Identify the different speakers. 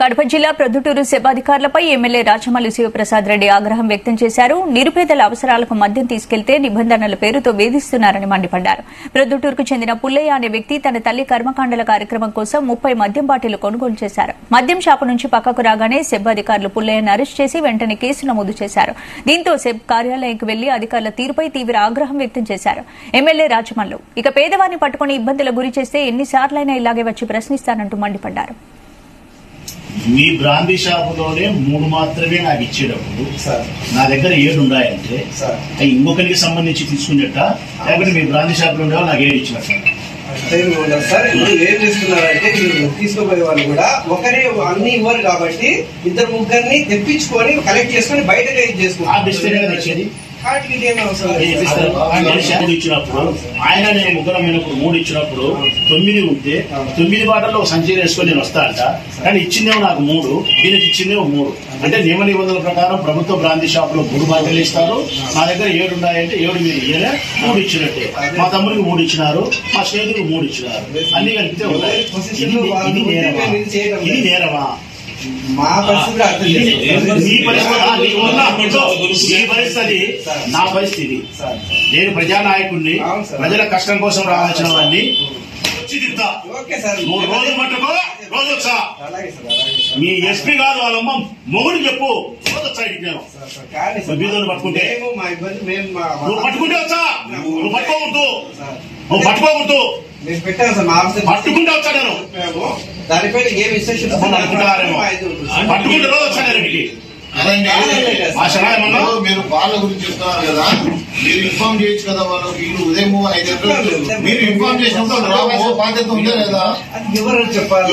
Speaker 1: కడప జిల్లా ప్రొద్దుటూరు సెబ్ అధికారులపై ఎమ్మెల్యే రాచమల్లి శివప్రసాద్ రెడ్డి ఆగ్రహం వ్యక్తం చేశారు. నిరుపేదల అవసరాలకు మద్యం తీసుకెళ్తే నిబంధనల పేరుతో వేధిస్తున్నారని మండిపడ్డారు. ప్రొద్దుటూరుకు చెందిన పుల్లయ్య అనే వ్యక్తి తన తల్లి కర్మకాండల కార్యక్రమం కోసం 30 మద్యం బాటిల్ కొనుగోలు చేశారు. మద్యం షాపు నుంచి పక్కకు రాగానే సెబ్ అధికారులు పుల్లయ్యను అరెస్ట్ చేసి వెంటనే కేసు నమోదు చేశారు. దీంతో సెబ్ కార్యాలయానికి వెళ్లి అధికారుల తీరుపై తీవ్ర ఆగ్రహం వ్యక్తం చేశారు. ఎమ్మెల్యే రాచమల్లు ఇక పేదవారిని పట్టుకుని ఇబ్బందులకు గురి చేస్తే ఎన్నిసార్లైనా ఇలాగే వచ్చి ప్రశ్నిస్తానంటూ మండిపడ్డారు.
Speaker 2: మీ బ్రాందీ షాపులోనే 3 మాత్రమే నాకు ఇచ్చేటప్పుడు నా దగ్గర 7 ఉన్నాయంటే అవి ఇంకొకరికి సంబంధించి తీసుకునేట లేకపోతే మీ బ్రాందీ షాపులో ఉండే నాకు 7 ఇచ్చినట్టు
Speaker 3: సార్. ఇప్పుడు ఏం చేస్తున్నారంటే మీరు తీసుకోబోయే వాళ్ళు కూడా ఒకరే అన్ని ఇవ్వరు కాబట్టి 2-3 తెప్పించుకొని కలెక్ట్ చేసుకుని బయటగా ఇది చేసుకుంటారు.
Speaker 2: ఇచ్చినప్పుడు ఆయన నేను ముగ్గురం అయినప్పుడు 3 ఇచ్చినప్పుడు 9 ఉంటే 9 బాటల్లో సంచి వేసుకొని నేను వస్తానంట. కానీ ఇచ్చిందేమో నాకు 3, దీనికి ఇచ్చిందేమో 3. అంటే నియమ నిబంధనల ప్రకారం ప్రభుత్వ బ్రాందీ షాపులో 3 బాటలు ఇస్తారు. మా దగ్గర 7 ఉన్నాయంటే 7 మీరు ఇయ్యలే, 3 ఇచ్చినట్టే. మా తమ్ముడికి 3 ఇచ్చినారు, మా స్నేహితుడికి 3 ఇచ్చినారు. అన్ని కలిపితే ఉన్నాయి. ఇది నేరమా?
Speaker 3: మా పరిస్థితి
Speaker 2: నా పరిస్థితి. నేను ప్రజానాయకుడిని, ప్రజల కష్టం కోసం రావాల్సిన వాడిని వచ్చి తింటా. 3 రోజులు మట్టుకో రోజు వచ్చా. మీ ఎస్పీ కాదు వాళ్ళమ్మ మొగుడు చెప్పు రోజు వచ్చా. నేను బీదోళ్ళు పట్టుకుంటే నువ్వు పట్టుకుంటే వచ్చా. నువ్వు పట్టుకోకూడదు, నువ్వు పట్టుకోకూడదు.
Speaker 3: నేను పెట్టాను సార్, మా ఆఫీసర్
Speaker 2: పట్టుకుంటే వచ్చా. నేను
Speaker 3: దానిపైన ఏం ఇన్స్ట్రక్షన్స్
Speaker 2: పట్టుకుంటే రోజు వచ్చా. నేను
Speaker 4: మీరు వాళ్ళ గురించి చెప్తున్నారు కదా, మీరు ఇన్ఫార్మ్ చేయొచ్చు కదా వాళ్ళు. వీళ్ళు ఉదయం 5 గంటలకు మీరు ఇన్ఫార్మ్ చేసినప్పుడు రావాల్సిన బాధ్యత ఉందా లేదా?
Speaker 3: ఎవరని చెప్పాలి?